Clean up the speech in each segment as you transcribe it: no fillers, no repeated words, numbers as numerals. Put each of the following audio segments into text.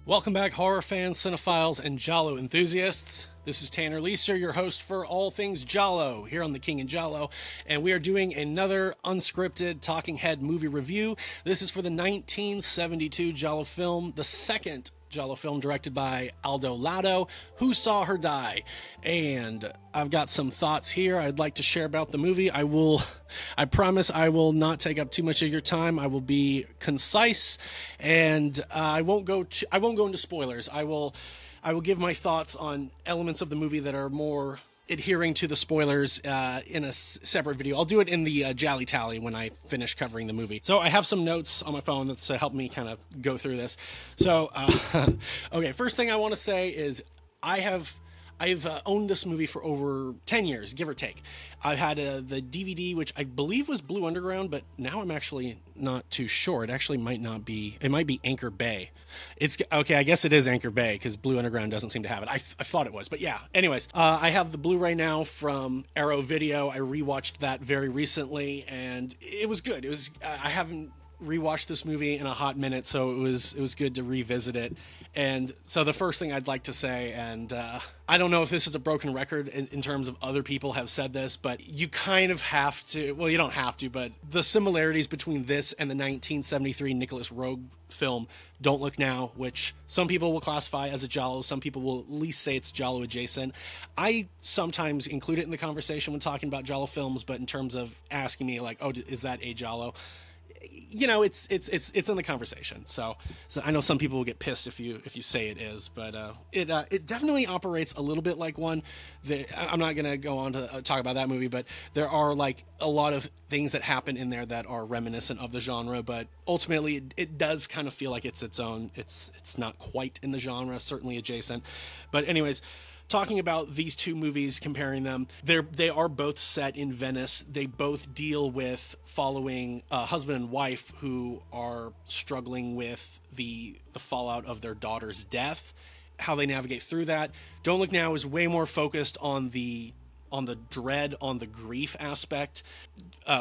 Welcome back, horror fans, cinephiles, and Giallo enthusiasts. This is Tanner Leeser, your host for all things Giallo, here on The King and Giallo, and we are doing another unscripted talking head movie review. This is for the 1972 Giallo film, the second Giallo film directed by Aldo Lado, Who Saw Her Die? And I've got some thoughts here I'd like to share about the movie. I promise I will not take up too much of your time. I will be concise, and I won't go into spoilers. I will give my thoughts on elements of the movie that are more adhering to the spoilers in a separate video. I'll do it in the Jolly Tally when I finish covering the movie. So I have some notes on my phone that's help me kind of go through this. So, okay, first thing I want to say is I've owned this movie for over 10 years, give or take. I've had the DVD, which I believe was Blue Underground, but now I'm actually not too sure. It actually might not be. It might be Anchor Bay. It's okay. I guess it is Anchor Bay because Blue Underground doesn't seem to have it. I thought it was, but yeah. Anyways, I have the Blu-ray now from Arrow Video. I rewatched that very recently, and it was good. I haven't rewatched this movie in a hot minute, so it was good to revisit it. And so the first thing I'd like to say, and I don't know if this is a broken record in terms of other people have said this, but you kind of have to, well, you don't have to, but the similarities between this and the 1973 Nicholas Roeg film Don't Look Now, which some people will classify as a Giallo, some people will at least say it's Giallo adjacent. I sometimes include it in the conversation when talking about Giallo films, but in terms of asking me like, oh, is that a Giallo? You know, it's in the conversation. So I know some people will get pissed if you say it is, but it definitely operates a little bit like one. I'm not gonna go on to talk about that movie, but there are like a lot of things that happen in there that are reminiscent of the genre. But ultimately, it does kind of feel like it's its own. It's not quite in the genre, certainly adjacent. But anyways, talking about these two movies, comparing them, they are both set in Venice. They both deal with following a husband and wife who are struggling with the fallout of their daughter's death, how they navigate through that. Don't Look Now is way more focused on the dread, on the grief aspect.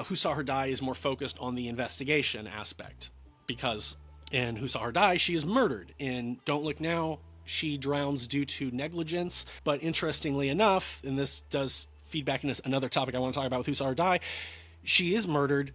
Who Saw Her Die is more focused on the investigation aspect, because in Who Saw Her Die, she is murdered. In Don't Look Now, she drowns due to negligence. But interestingly enough, and this does feed back into another topic I want to talk about with Who Saw Her Die, she is murdered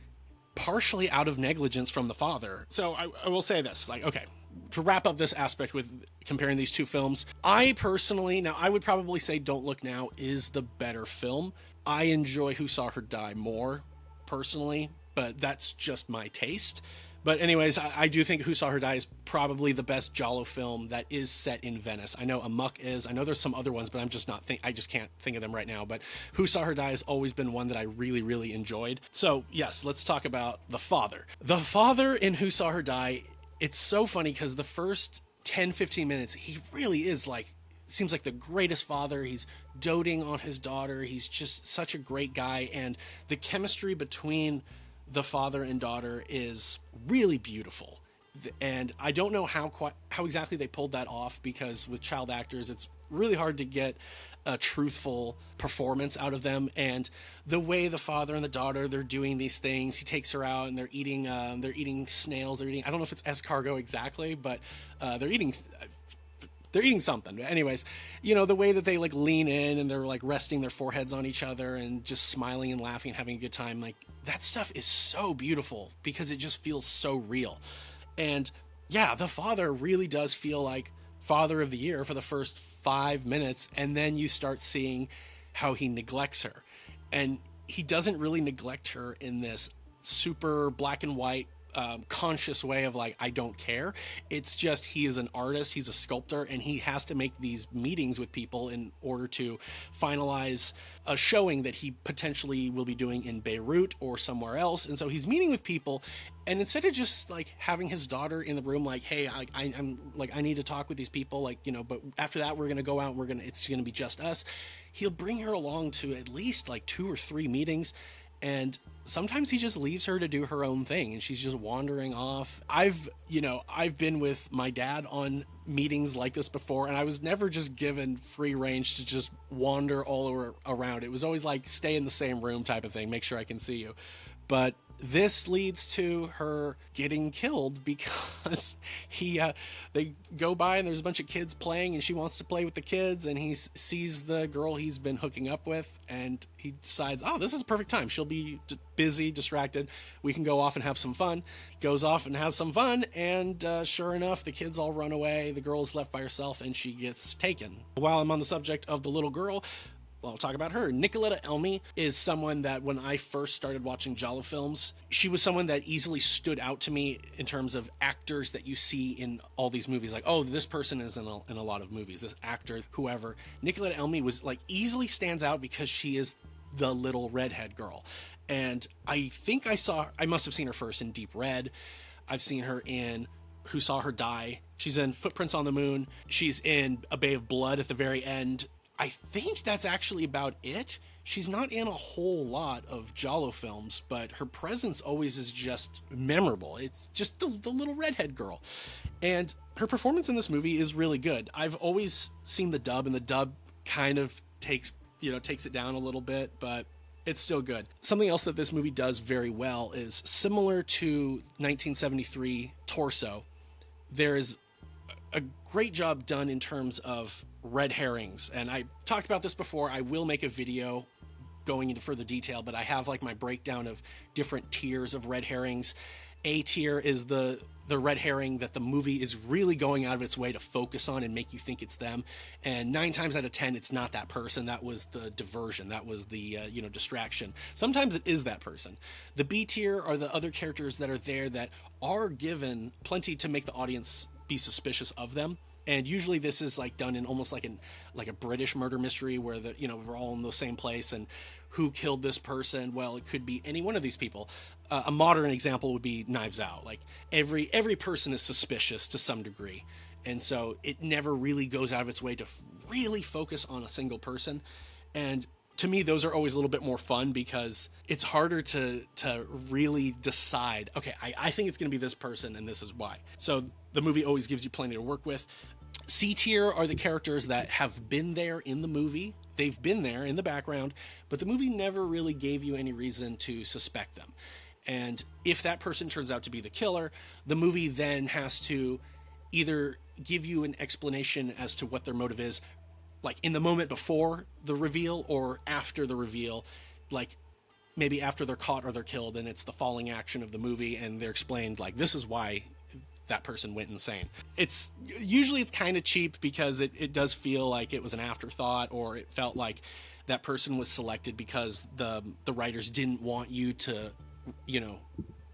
partially out of negligence from the father. So I will say this, like, okay, to wrap up this aspect with comparing these two films, I personally, now I would probably say Don't Look Now is the better film. I enjoy Who Saw Her Die more personally, but that's just my taste. But anyways, I do think Who Saw Her Die is probably the best Giallo film that is set in Venice. I know Amok is. I know there's some other ones, but I just can't think of them right now. But Who Saw Her Die has always been one that I really, really enjoyed. So yes, let's talk about the father. The father in Who Saw Her Die, it's so funny because the first 10, 15 minutes, he really is like, seems like the greatest father. He's doting on his daughter. He's just such a great guy. And the chemistry between the father and daughter is really beautiful, and I don't know how exactly they pulled that off, because with child actors it's really hard to get a truthful performance out of them. And the way the father and the daughter, they're doing these things, he takes her out and they're eating snails, I don't know if it's escargot exactly, but they're eating something. Anyways, you know, the way that they like lean in and they're like resting their foreheads on each other and just smiling and laughing and having a good time, like that stuff is so beautiful because it just feels so real. And yeah, the father really does feel like father of the year for the first 5 minutes, and then you start seeing how he neglects her. And he doesn't really neglect her in this super black and white conscious way of like, I don't care. It's just, he is an artist, he's a sculptor, and he has to make these meetings with people in order to finalize a showing that he potentially will be doing in Beirut or somewhere else. And so he's meeting with people, and instead of just like having his daughter in the room like, hey, I'm like, I need to talk with these people, like, you know, but after that we're gonna go out and it's gonna be just us, he'll bring her along to at least like 2 or 3 meetings. And sometimes he just leaves her to do her own thing and she's just wandering off. I've been with my dad on meetings like this before, and I was never just given free range to just wander all around. It was always like, stay in the same room type of thing, make sure I can see you. But this leads to her getting killed because they go by and there's a bunch of kids playing and she wants to play with the kids, and he sees the girl he's been hooking up with, and he decides, oh, this is a perfect time. She'll be busy, distracted. We can go off and have some fun. Goes off and has some fun, and sure enough, the kids all run away. The girl is left by herself, and she gets taken. While I'm on the subject of the little girl, I'll talk about her. Nicoletta Elmi is someone that when I first started watching Giallo films, she was someone that easily stood out to me in terms of actors that you see in all these movies. Like, oh, this person is in a lot of movies, this actor, whoever. Nicoletta Elmi was like easily stands out because she is the little redhead girl. And I think I must have seen her first in Deep Red. I've seen her in Who Saw Her Die. She's in Footprints on the Moon. She's in A Bay of Blood at the very end. I think that's actually about it. She's not in a whole lot of Giallo films, but her presence always is just memorable. It's just the little redhead girl. And her performance in this movie is really good. I've always seen the dub, and the dub kind of takes it down a little bit, but it's still good. Something else that this movie does very well is similar to 1973 Torso. There is a great job done in terms of red herrings, and I talked about this before. I will make a video going into further detail, but I have like my breakdown of different tiers of red herrings. A tier is the red herring that the movie is really going out of its way to focus on and make you think it's them, and 9 times out of 10 it's not that person. That was the diversion, that was the distraction. Sometimes it is that person. The B tier are the other characters that are there that are given plenty to make the audience be suspicious of them. And usually this is like done in almost like a British murder mystery where we're all in the same place, and who killed this person? Well, it could be any one of these people. A modern example would be Knives Out. Like every person is suspicious to some degree, and so it never really goes out of its way to really focus on a single person. And to me, those are always a little bit more fun because it's harder to really decide, okay, I think it's going to be this person and this is why. So the movie always gives you plenty to work with. C tier are the characters that have been there in the movie. They've been there in the background, but the movie never really gave you any reason to suspect them. And if that person turns out to be the killer, the movie then has to either give you an explanation as to what their motive is, like in the moment before the reveal or after the reveal, like maybe after they're caught or they're killed, and it's the falling action of the movie, and they're explained like, this is why that person went insane. It's kind of cheap because it does feel like it was an afterthought, or it felt like that person was selected because the writers didn't want you to,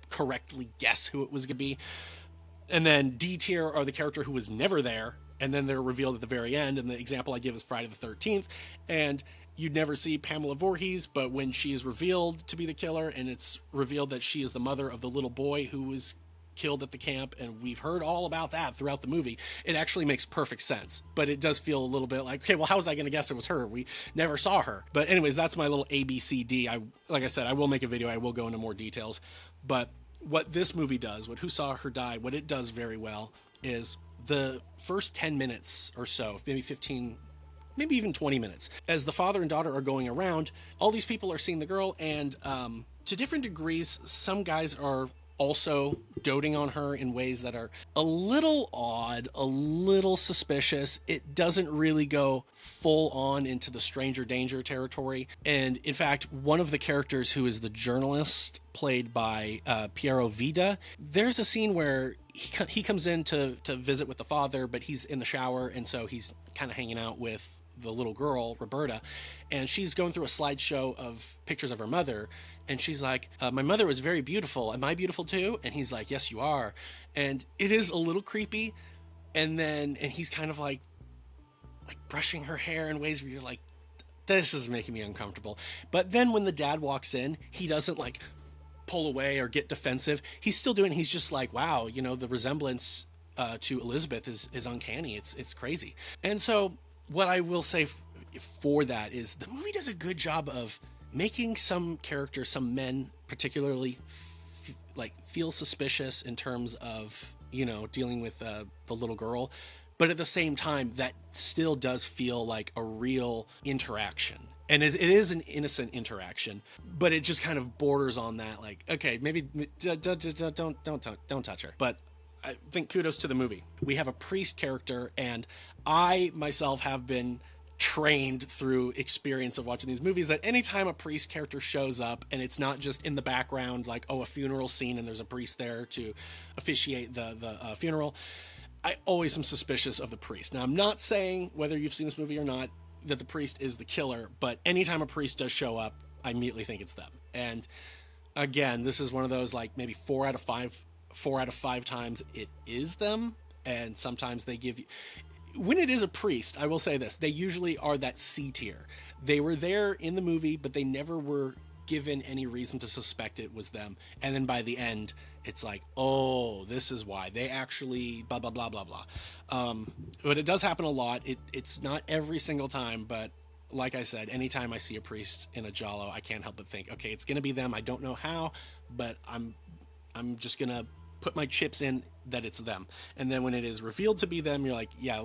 correctly guess who it was going to be. And then D tier are the character who was never there, and then they're revealed at the very end. And the example I give is Friday the 13th. And you'd never see Pamela Voorhees, but when she is revealed to be the killer, and it's revealed that she is the mother of the little boy who was killed at the camp, and we've heard all about that throughout the movie, it actually makes perfect sense. But it does feel a little bit like, okay, well, how was I going to guess it was her? We never saw her. But anyways, that's my little ABCD. Like I said, I will make a video. I will go into more details. But what this movie does, what Who Saw Her Die, what it does very well is the first 10 minutes or so, maybe 15, maybe even 20 minutes, as the father and daughter are going around, all these people are seeing the girl, and to different degrees, some guys are also doting on her in ways that are a little odd, a little suspicious. It doesn't really go full on into the stranger danger territory. And in fact, one of the characters who is the journalist played by Piero Vida, there's a scene where he comes in to visit with the father, but he's in the shower, and so he's kind of hanging out with the little girl, Roberta, and she's going through a slideshow of pictures of her mother, and she's like, my mother was very beautiful. Am I beautiful too? And he's like, yes, you are. And it is a little creepy. And he's kind of like brushing her hair in ways where you're like, this is making me uncomfortable. But then when the dad walks in, he doesn't like pull away or get defensive. He's still doing, he's just like, wow, the resemblance to Elizabeth is uncanny. It's crazy. And so what I will say for that is the movie does a good job of making some characters, some men particularly, feel suspicious in terms of, dealing with the little girl. But at the same time, that still does feel like a real interaction. And it is an innocent interaction, but it just kind of borders on that. Like, okay, maybe don't touch her. But I think kudos to the movie. We have a priest character, and I myself have been trained through experience of watching these movies that anytime a priest character shows up, and it's not just in the background like, oh, a funeral scene and there's a priest there to officiate the funeral, I always am suspicious of the priest. Now, I'm not saying, whether you've seen this movie or not, that the priest is the killer, but anytime a priest does show up, I immediately think it's them. And again, this is one of those, like, maybe 4 out of 5 times it is them, and sometimes they give you, when it is a priest, I will say this, they usually are that C tier. They were there in the movie, but they never were given any reason to suspect it was them. And then by the end, it's like, oh, this is why. They actually blah, blah, blah, blah, blah. But it does happen a lot. It's not every single time, but like I said, anytime I see a priest in a Giallo, I can't help but think, okay, it's going to be them. I don't know how, but I'm just going to put my chips in that it's them. And then when it is revealed to be them, you're like, yeah,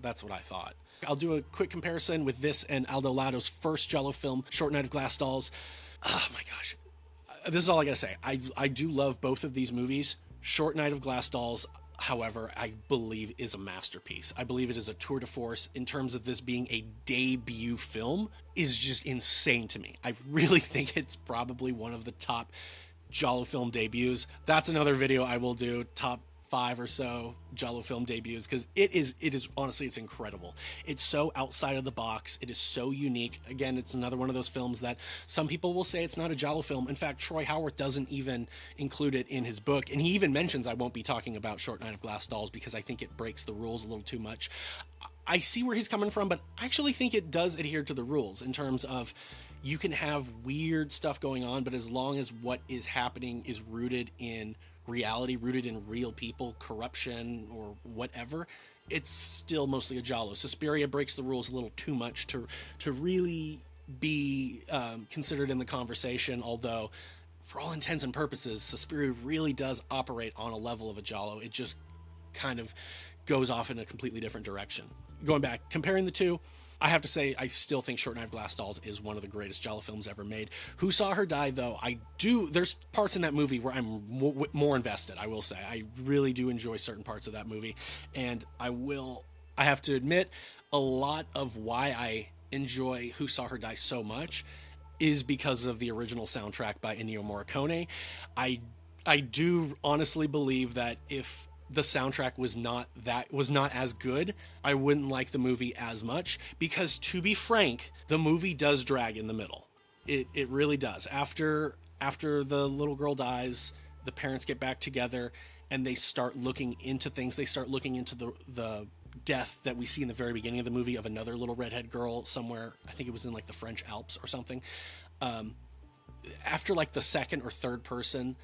that's what I thought. I'll do a quick comparison with this and Aldo Lado's first Giallo film, Short Night of Glass Dolls. Oh my gosh. This is all I gotta say. I do love both of these movies. Short Night of Glass Dolls, however, I believe is a masterpiece. I believe it is a tour de force in terms of this being a debut film is just insane to me. I really think it's probably one of the top Giallo film debuts. That's another video I will do, top 5 or so Giallo film debuts, because it is honestly, it's incredible. It's so outside of the box. It is so unique. Again, it's another one of those films that some people will say it's not a Giallo film. In fact, Troy Howarth doesn't even include it in his book, and he even mentions I won't be talking about Short Night of Glass Dolls because I think it breaks the rules a little too much. I see where he's coming from, but I actually think it does adhere to the rules in terms of you can have weird stuff going on, but as long as what is happening is rooted in reality, rooted in real people, corruption, or whatever, it's still mostly a Giallo. Suspiria breaks the rules a little too much to really be considered in the conversation, although for all intents and purposes, Suspiria really does operate on a level of a Giallo. It just kind of goes off in a completely different direction. Going back, comparing the two, I have to say, I still think Short Night of Glass Dolls is one of the greatest Giallo films ever made. Who Saw Her Die, though, there's parts in that movie where I'm more invested, I will say. I really do enjoy certain parts of that movie. And I have to admit, a lot of why I enjoy Who Saw Her Die so much is because of the original soundtrack by Ennio Morricone. I do honestly believe that if the soundtrack was not as good, I wouldn't like the movie as much, because to be frank, the movie does drag in the middle. It really does. After the little girl dies, the parents get back together and they start looking into things. They start looking into the death that we see in the very beginning of the movie of another little redhead girl somewhere. I think it was in like the French Alps or something. After like the second or third person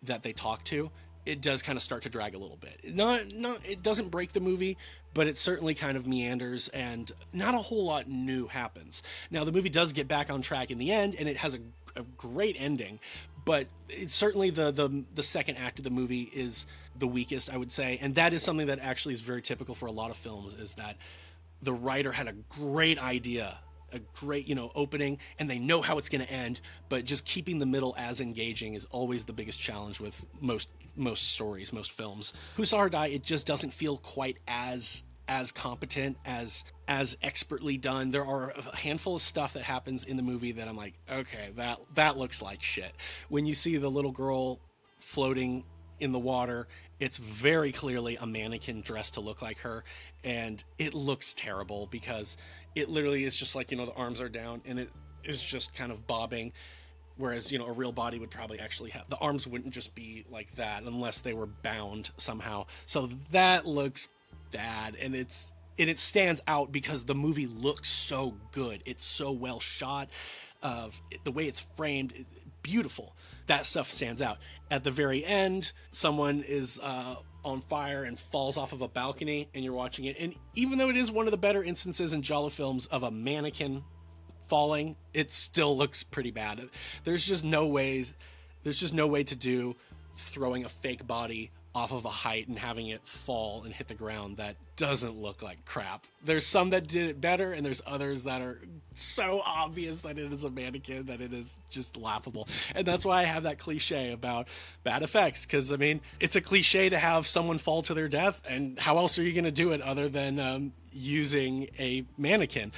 that they talk to, it does kind of start to drag a little bit. It doesn't break the movie, but it certainly kind of meanders, and not a whole lot new happens. Now, the movie does get back on track in the end, and it has a great ending, but it's certainly the second act of the movie is the weakest, I would say, and that is something that actually is very typical for a lot of films, is that the writer had a great idea, a great, opening, and they know how it's going to end, but just keeping the middle as engaging is always the biggest challenge with most stories, most films. Who Saw Her Die, it just doesn't feel quite as competent, as expertly done. There are a handful of stuff that happens in the movie that I'm like, okay, that looks like shit. When you see the little girl floating in the water, it's very clearly a mannequin dressed to look like her, and it looks terrible because it literally is just like, the arms are down and it is just kind of bobbing, whereas, a real body would probably actually have, the arms wouldn't just be like that unless they were bound somehow. So that looks bad, and it stands out because the movie looks so good. It's so well shot, the way it's framed, beautiful. That stuff stands out. At the very end, someone is on fire and falls off of a balcony, and you're watching it. And even though it is one of the better instances in Giallo films of a mannequin falling, it still looks pretty bad. There's just no way to do throwing a fake body off of a height and having it fall and hit the ground that doesn't look like crap. There's some that did it better, and there's others that are so obvious that it is a mannequin that it is just laughable. And that's why I have that cliche about bad effects, because I mean, it's a cliche to have someone fall to their death, and how else are you going to do it other than using a mannequin?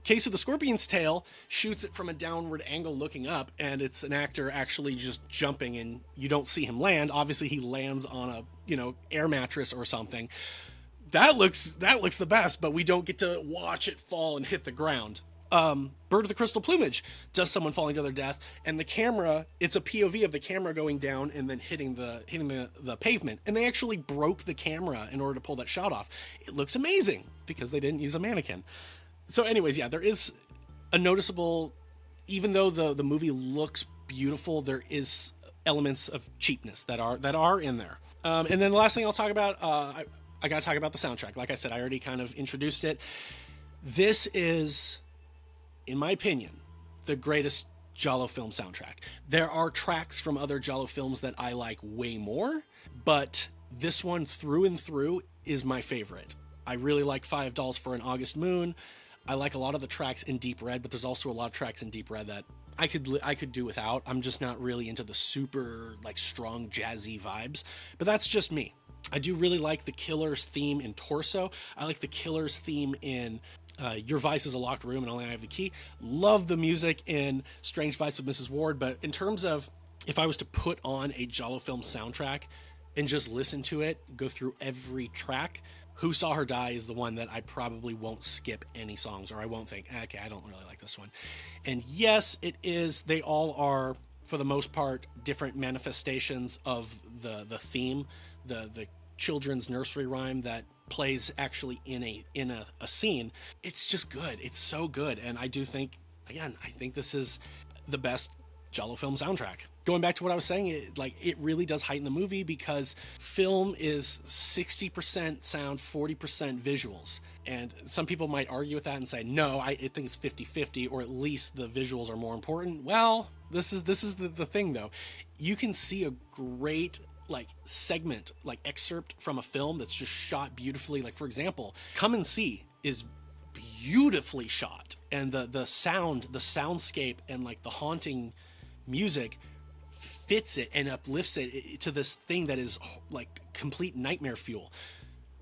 Case of the Scorpion's Tail shoots it from a downward angle looking up, and it's an actor actually just jumping, and you don't see him land. Obviously he lands on a, air mattress or something. That looks the best, but we don't get to watch it fall and hit the ground. Bird of the Crystal Plumage does someone falling to their death, and the camera, it's a POV of the camera going down and then hitting the pavement, and they actually broke the camera in order to pull that shot off. It looks amazing because they didn't use a mannequin. So anyways, yeah, there is a noticeable, even though the movie looks beautiful, there is elements of cheapness that are in there. And then the last thing I'll talk about, I got to talk about the soundtrack. Like I said, I already kind of introduced it. This is, in my opinion, the greatest Giallo film soundtrack. There are tracks from other Giallo films that I like way more, but this one through and through is my favorite. I really like Five Dolls for an August Moon. I like a lot of the tracks in Deep Red, but there's also a lot of tracks in Deep Red that I could do without. I'm just not really into the super strong jazzy vibes, but that's just me. I do really like the Killer's theme in Torso. I like the Killer's theme in Your Vice is a Locked Room and Only I Have the Key. Love the music in Strange Vice of Mrs. Ward, but in terms of if I was to put on a Giallo film soundtrack and just listen to it, go through every track, Who Saw Her Die is the one that I probably won't skip any songs, or I won't think, okay, I don't really like this one. And yes, it is, they all are, for the most part, different manifestations of the theme, the children's nursery rhyme that plays actually in a scene. It's just good. It's so good. And I do think, again, I think this is the best Giallo film soundtrack. Going back to what I was saying, it really does heighten the movie because film is 60% sound, 40% visuals. And some people might argue with that and say, no, I think it's 50-50, or at least the visuals are more important. Well, this is the thing though. You can see a great segment, excerpt from a film that's just shot beautifully. For example, Come and See is beautifully shot, and the soundscape and the haunting music fits it and uplifts it to this thing that is complete nightmare fuel.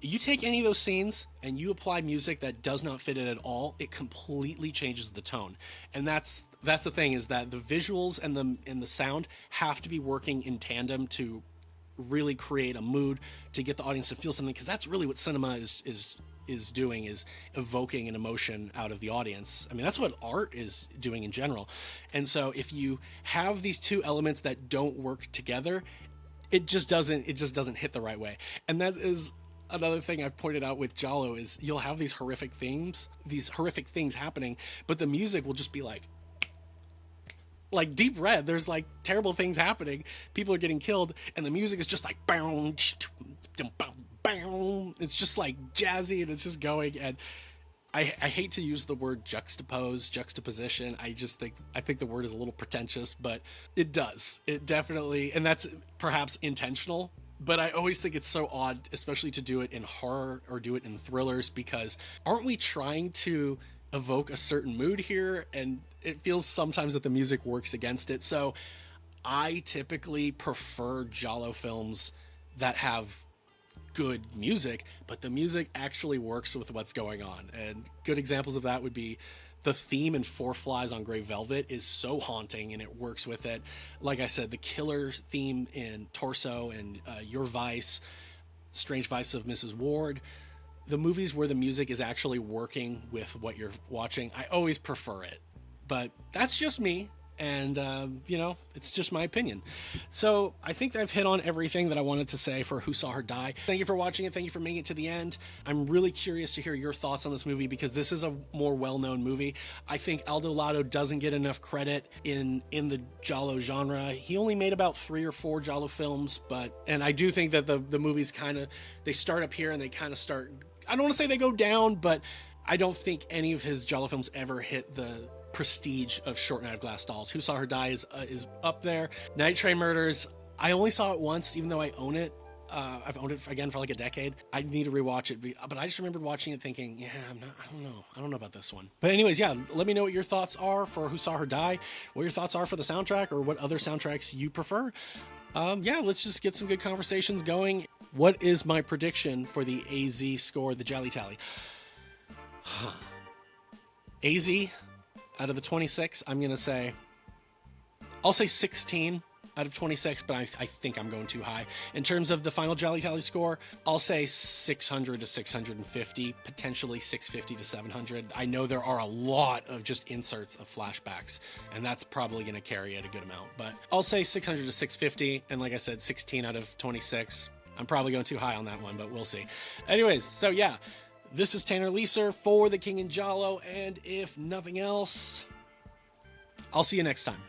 You take any of those scenes and you apply music that does not fit it at all, it completely changes the tone. And that's the thing, is that the visuals and the sound have to be working in tandem to really create a mood, to get the audience to feel something, because that's really what cinema is doing, is evoking an emotion out of the audience. I mean, that's what art is doing in general. And so if you have these two elements that don't work together, it just doesn't hit the right way. And that is another thing I've pointed out with Giallo, is you'll have these horrific things happening, but the music will just be like Deep Red. There's terrible things happening, people are getting killed, and the music is just bow, bow. It's just jazzy, and it's just going. And I hate to use the word juxtaposition. I think the word is a little pretentious, but it definitely, and that's perhaps intentional. But I always think it's so odd, especially to do it in horror or do it in thrillers, because aren't we trying to evoke a certain mood here? And it feels sometimes that the music works against it. So I typically prefer Giallo films that have good music, but the music actually works with what's going on. And good examples of that would be the theme in Four Flies on Grey Velvet is so haunting, and it works with it. Like I said, the killer theme in Torso and Your Vice, Strange Vice of Mrs. Ward, the movies where the music is actually working with what you're watching, I always prefer it. But that's just me, and it's just my opinion. So I think I've hit on everything that I wanted to say for Who Saw Her Die. Thank you for watching it. Thank you for making it to the end. I'm really curious to hear your thoughts on this movie, because this is a more well-known movie. I think Aldo Lado doesn't get enough credit in the Giallo genre. He only made about 3 or 4 Giallo films, and I do think that the movies they start up here and they kind of start, I don't want to say they go down, but I don't think any of his Giallo films ever hit the prestige of Short Night of Glass Dolls. Who Saw Her Die is up there. Night Train Murders, I only saw it once, even though I own it. I've owned it again for like a decade. I need to rewatch it, but I just remembered watching it thinking, yeah, I don't know about this one. But anyways, yeah, let me know what your thoughts are for Who Saw Her Die, what your thoughts are for the soundtrack, or what other soundtracks you prefer. Yeah, let's just get some good conversations going. What is my prediction for the AZ score, the Jolly Tally? AZ, out of the 26, I'll say 16 out of 26, but I think I'm going too high. In terms of the final Jolly Tally score, I'll say 600 to 650, potentially 650 to 700. I know there are a lot of just inserts of flashbacks, and that's probably going to carry it a good amount, but I'll say 600 to 650, and like I said, 16 out of 26. I'm probably going too high on that one, but we'll see. Anyways, so yeah, this is Tanner Leeser for The King in Giallo, and if nothing else, I'll see you next time.